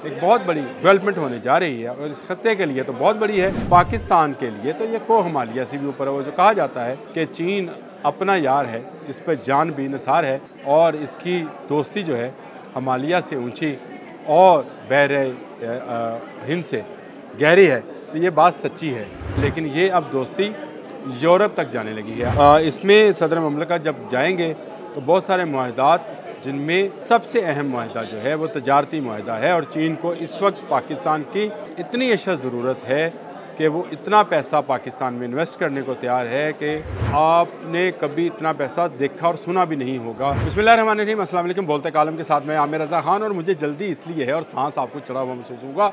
एक बहुत बड़ी डेवलपमेंट होने जा रही है और इस खत्ते के लिए तो बहुत बड़ी है। पाकिस्तान के लिए तो ये कोह हिमालय से भी ऊपर है। वो जो कहा जाता है कि चीन अपना यार है, इस पर जान भी निसार है और इसकी दोस्ती जो है हिमालय से ऊंची और बहरे हिंद से गहरी है। तो ये बात सच्ची है, लेकिन ये अब दोस्ती यूरोप तक जाने लगी है। इसमें सदर ममलकत जब जाएंगे तो बहुत सारे मुआहदात, जिनमें सबसे अहम मुआहदा जो है वो तजारती मुआहदा है। और चीन को इस वक्त पाकिस्तान की इतनी अशद ज़रूरत है कि वो इतना पैसा पाकिस्तान में इन्वेस्ट करने को तैयार है कि आपने कभी इतना पैसा देखा और सुना भी नहीं होगा। बिस्मिल्लाहिर्रहमानिर्रहीम, अस्सलाम वालेकुम। बोलते कालम के साथ मैं आमिर रज़ा खान, और मुझे जल्दी इसलिए है और सांस आपको चढ़ा हुआ महसूस होगा।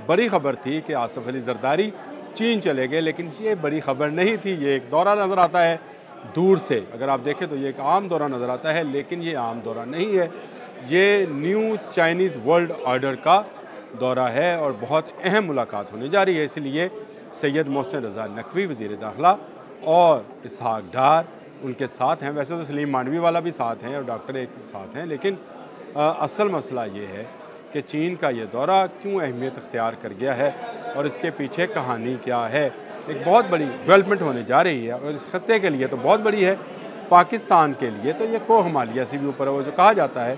बड़ी खबर थी कि आसिफ अली जरदारी चीन चले गए, लेकिन ये बड़ी खबर नहीं थी। ये एक दौरा नज़र आता है दूर से, अगर आप देखें तो ये एक आम दौरा नज़र आता है, लेकिन ये आम दौरा नहीं है। ये न्यू चाइनीज़ वर्ल्ड ऑर्डर का दौरा है और बहुत अहम मुलाकात होने जा रही है। इसलिए सैयद मोहसिन रज़ा नकवी वज़ीर दाखिला और इसहाक डार उनके साथ हैं। वैसे तो सलीम मांडवी वाला भी साथ हैं और डॉक्टर एक साथ हैं, लेकिन असल मसला ये है कि चीन का ये दौरा क्यों अहमियत अख्तियार कर गया है और इसके पीछे कहानी क्या है। एक बहुत बड़ी डेवलपमेंट होने जा रही है और इस खत्ते के लिए तो बहुत बड़ी है। पाकिस्तान के लिए तो ये कोह हिमालय से भी ऊपर है। वो जो कहा जाता है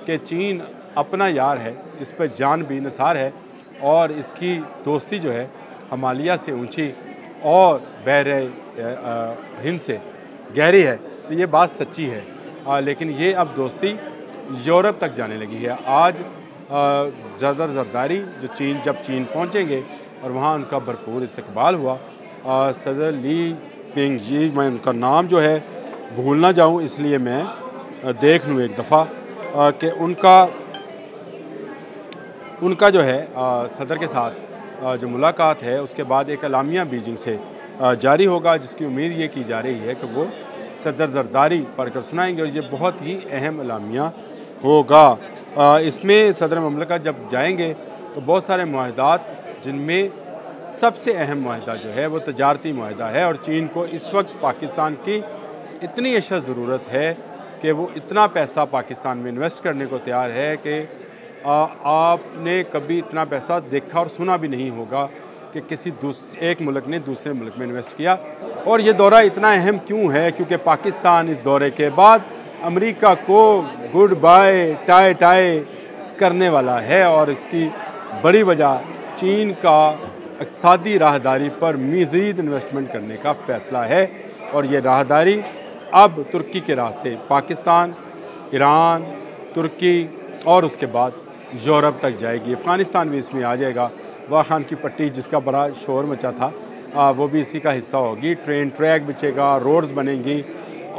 कि चीन अपना यार है, इस पर जान भी निसार है और इसकी दोस्ती जो है हिमालय से ऊंची और बहरे हिंद से गहरी है। तो ये बात सच्ची है, लेकिन ये अब दोस्ती यूरोप तक जाने लगी है। आज सदर जरदारी जब चीन पहुंचेंगे और वहाँ उनका भरपूर इस्तकबाल हुआ। सदर ली पिंग जी, मैं उनका नाम जो है भूल ना जाऊँ, इसलिए मैं देख लूँ एक दफ़ा कि उनका जो है सदर के साथ जो मुलाकात है, उसके बाद एक अलामिया बीजिंग से जारी होगा, जिसकी उम्मीद ये की जा रही है कि वो सदर जरदारी पढ़कर सुनाएंगे और ये बहुत ही अहम अलामिया होगा। इसमें सदर ममलकत जब जाएंगे तो बहुत सारे मुआहदात, जिनमें सबसे अहम मुआहदा जो है वो तजारती मुआहदा है। और चीन को इस वक्त पाकिस्तान की इतनी अशद ज़रूरत है कि वो इतना पैसा पाकिस्तान में इन्वेस्ट करने को तैयार है कि आपने कभी इतना पैसा देखा और सुना भी नहीं होगा कि किसी एक मुल्क ने दूसरे मुल्क में इन्वेस्ट किया। और ये दौरा इतना अहम क्यों है, क्योंकि पाकिस्तान इस दौरे के बाद अमेरिका को गुड बाय टाई करने वाला है और इसकी बड़ी वजह चीन का इक़्तिसादी राहदारी पर मज़ीद इन्वेस्टमेंट करने का फ़ैसला है। और ये राहदारी अब तुर्की के रास्ते पाकिस्तान, ईरान, तुर्की और उसके बाद यूरोप तक जाएगी। अफ़गानिस्तान भी इसमें आ जाएगा। वाह खान की पट्टी, जिसका बड़ा शोर मचा था, वो भी इसी का हिस्सा होगी। ट्रेन ट्रैक बिछेगा, रोड्स बनेंगी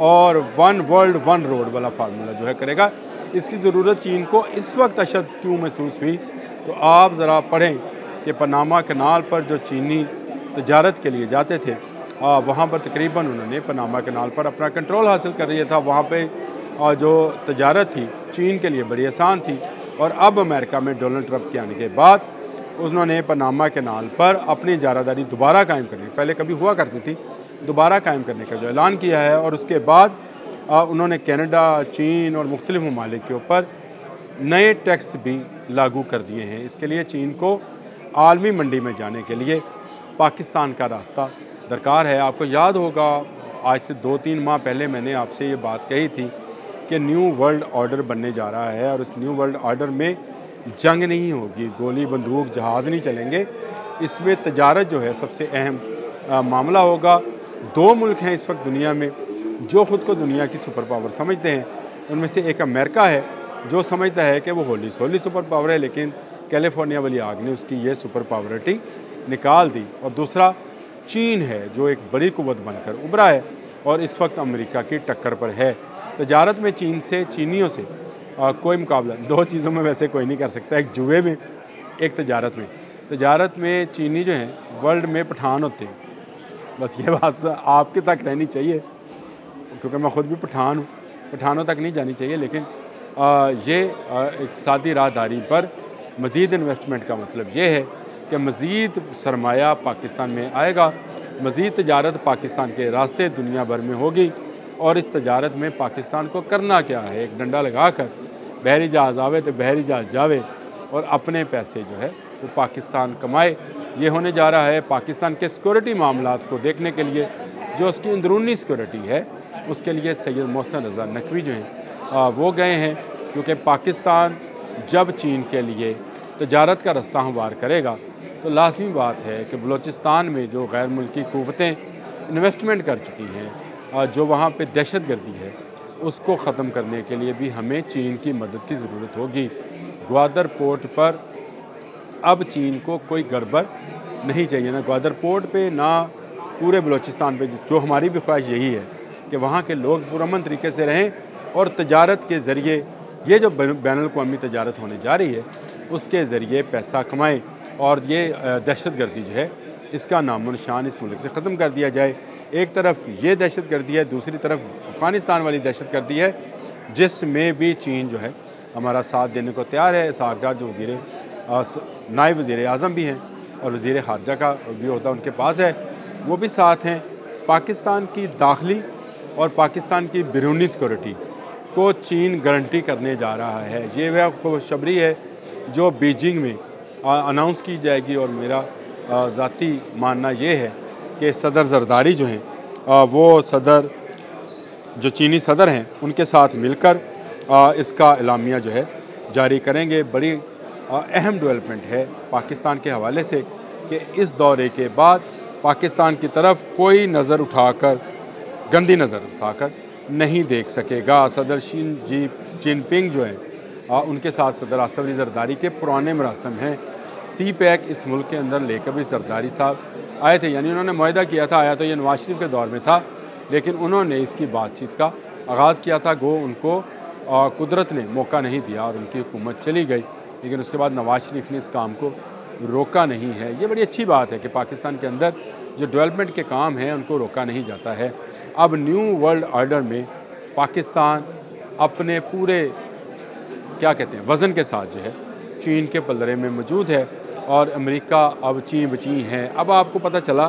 और वन वर्ल्ड वन रोड वाला फार्मूला जो है करेगा। इसकी ज़रूरत चीन को इस वक्त अशद क्यों महसूस हुई, तो आप ज़रा पढ़ें कि पनामा कनाल पर जो चीनी तजारत के लिए जाते थे, वहाँ पर तकरीबन उन्होंने पनामा कनाल पर अपना कंट्रोल हासिल कर लिया था। वहाँ पे जो तजारत थी चीन के लिए बड़ी आसान थी। और अब अमेरिका में डोनाल्ड ट्रंप के आने के बाद उन्होंने पनामा कनाल पर अपनी इजारादारी दोबारा कायम करने, पहले कभी हुआ करती थी, दोबारा कायम करने का जो ऐलान किया है। और उसके बाद उन्होंने कनाडा, चीन और मुख्तलिफ ममालिक के ऊपर नए टैक्स भी लागू कर दिए हैं। इसके लिए चीन को आलमी मंडी में जाने के लिए पाकिस्तान का रास्ता दरकार है। आपको याद होगा, आज से 2-3 माह पहले मैंने आपसे ये बात कही थी कि न्यू वर्ल्ड ऑर्डर बनने जा रहा है और इस न्यू वर्ल्ड ऑर्डर में जंग नहीं होगी, गोली बंदूक जहाज़ नहीं चलेंगे। इसमें तजारत जो है सबसे अहम मामला होगा। 2 मुल्क हैं इस वक्त दुनिया में जो ख़ुद को दुनिया की सुपर पावर समझते हैं। उनमें से एक अमेरिका है जो समझता है कि वो होली सोली सुपर पावर है, लेकिन कैलिफोर्निया वाली आग ने उसकी ये सुपर पावरिटी निकाल दी। और दूसरा चीन है जो एक बड़ी कुव्वत बनकर उभरा है और इस वक्त अमेरिका की टक्कर पर है। तजारत में चीन से, चीनियों से कोई मुकाबला 2 चीज़ों में वैसे कोई नहीं कर सकता, एक जुए में, एक तजारत में। तजारत में चीनी जो हैं वर्ल्ड में पठान होते हैं। बस ये बात आपके तक रहनी चाहिए, क्योंकि मैं ख़ुद भी पठान हूँ, पठानों तक नहीं जानी चाहिए। लेकिन ये इक़्तिसादी राहदारी पर मज़ीद इन्वेस्टमेंट का मतलब ये है कि मज़ीद सरमाया पाकिस्तान में आएगा, मज़ीद तजारत पाकिस्तान के रास्ते दुनिया भर में होगी। और इस तजारत में पाकिस्तान को करना क्या है, एक डंडा लगा कर बहरी जहाज़ आवे तो बहरी जहाज़ जावे, और अपने पैसे जो है वो पाकिस्तान कमाए। ये होने जा रहा है। पाकिस्तान के सिक्योरिटी मामलात को देखने के लिए, जो उसकी अंदरूनी सिक्योरिटी है, उसके लिए सैयद मोहसिन रज़ा नकवी जो हैं वो गए हैं, क्योंकि पाकिस्तान जब चीन के लिए तजारत का रास्ता हमवार करेगा तो लाज़मी बात है कि बलूचिस्तान में जो गैर मुल्की क़ुव्वतें इन्वेस्टमेंट कर चुकी हैं, जो वहाँ पे दहशत गर्दी है, उसको ख़त्म करने के लिए भी हमें चीन की मदद की ज़रूरत होगी। ग्वादर पोर्ट पर अब चीन को कोई गड़बड़ नहीं चाहिए, ना ग्वादर पोर्ट पे, ना पूरे बलूचिस्तान पे। जो हमारी भी ख्वाहिश यही है कि वहाँ के लोग पुरअमन तरीके से रहें और तजारत के ज़रिए, ये जो बैनुल-अक़वामी तजारत होने जा रही है, उसके ज़रिए पैसा कमाएँ और ये दहशत गर्दी जो है इसका नामो निशान इस मुल्क से ख़त्म कर दिया जाए। एक तरफ ये दहशत गर्दी है, दूसरी तरफ अफ़गानिस्तान वाली दहशत गर्दी है, जिसमें भी चीन जो है हमारा साथ देने को तैयार है। इसहाक़ डार जो नायब वज़ीर आज़म भी हैं और वज़ीर ख़ारजा का भी ओहदा उनके पास है, वो भी साथ हैं। पाकिस्तान की दाखिली और पाकिस्तान की बैरूनी सिक्योरिटी को चीन गारंटी करने जा रहा है। ये वह खुशखबरी है जो बीजिंग में अनाउंस की जाएगी, और मेरा ज़ाती मानना ये है कि सदर ज़रदारी जो हैं वो सदर जो चीनी सदर हैं उनके साथ मिलकर इसका एलामिया जो है जारी करेंगे। बड़ी अहम डेवलपमेंट है पाकिस्तान के हवाले से कि इस दौरे के बाद पाकिस्तान की तरफ कोई नज़र उठाकर, गंदी नज़र उठाकर नहीं देख सकेगा। सदर शी जिनपिंग जो हैं उनके साथ सदर आसिफ अली ज़रदारी के पुराने मरासम हैं। सी पैक इस मुल्क के अंदर लेकर भी ज़रदारी साहब आए थे, यानी उन्होंने मुआहदा किया था। आया तो ये नवाज शरीफ के दौर में था, लेकिन उन्होंने इसकी बातचीत का आगाज़ किया था। गो उनको कुदरत ने मौका नहीं दिया और उनकी हुकूमत चली गई, लेकिन उसके बाद नवाज शरीफ ने इस काम को रोका नहीं है। ये बड़ी अच्छी बात है कि पाकिस्तान के अंदर जो डेवलपमेंट के काम हैं उनको रोका नहीं जाता है। अब न्यू वर्ल्ड ऑर्डर में पाकिस्तान अपने पूरे क्या कहते हैं वज़न के साथ जो है चीन के पलड़े में मौजूद है, और अमेरिका अब ची बची हैं। अब आपको पता चला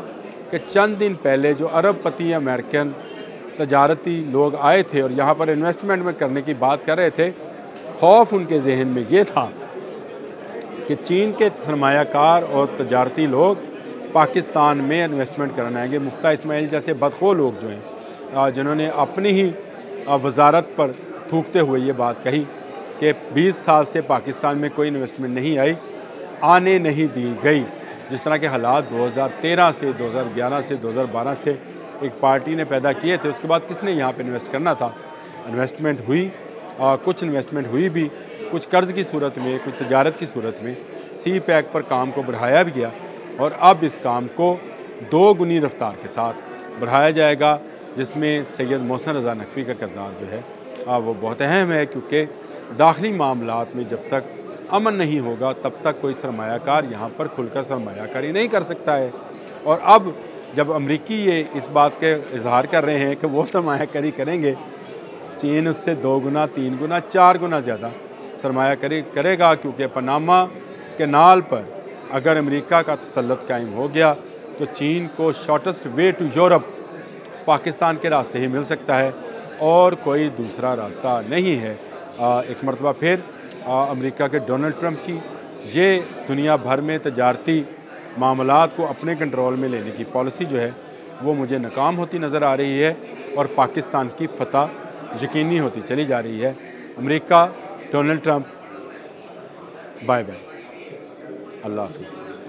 कि चंद दिन पहले जो अरबपति अमेरिकन तजारती लोग आए थे और यहाँ पर इन्वेस्टमेंट में करने की बात कर रहे थे, खौफ उनके जहन में ये था कि चीन के सरमायाकार और तजारती लोग पाकिस्तान में इन्वेस्टमेंट करने आएंगे। मुफ्ता इस्माइल जैसे बदखो लोग जो हैं, जिन्होंने अपनी ही वजारत पर थूकते हुए ये बात कही कि 20 साल से पाकिस्तान में कोई इन्वेस्टमेंट नहीं आई, आने नहीं दी गई। जिस तरह के हालात 2013 से 2011 से 2012 से एक पार्टी ने पैदा किए थे, उसके बाद किसने यहाँ पे इन्वेस्ट करना था? इन्वेस्टमेंट हुई, कुछ इन्वेस्टमेंट हुई भी, कुछ कर्ज़ की सूरत में, कुछ तजारत की सूरत में। सी पैक पर काम को बढ़ाया भी गया, और अब इस काम को 2 गुनी रफ्तार के साथ बढ़ाया जाएगा, जिसमें सैयद मोहसिन रज़ा नकवी का किरदार जो है वो बहुत अहम है, क्योंकि दाखिली मामलात में जब तक अमन नहीं होगा तब तक कोई सरमायाकार यहाँ पर खुलकर सरमायाकारी नहीं कर सकता है। और अब जब अमरीकी ये इस बात के इजहार कर रहे हैं कि वो सरमायाकारी करेंगे, चीन उससे 2 गुना, 3 गुना, 4 गुना ज़्यादा सरमायाकारी करेगा, क्योंकि पनामा कैनाल पर अगर अमेरिका का तसल्लुत कायम हो गया तो चीन को shortest way to Europe Pakistan के रास्ते ही मिल सकता है, और कोई दूसरा रास्ता नहीं है। एक मरतबा फिर अमेरिका के डोनाल्ड ट्रंप की ये दुनिया भर में तजारती मामलात को अपने कंट्रोल में लेने की पॉलिसी जो है वो मुझे नाकाम होती नज़र आ रही है, और पाकिस्तान की फतह यकीनी होती चली जा रही है। America, Donald Trump, bye bye, अल्लाह हाफ़िज़।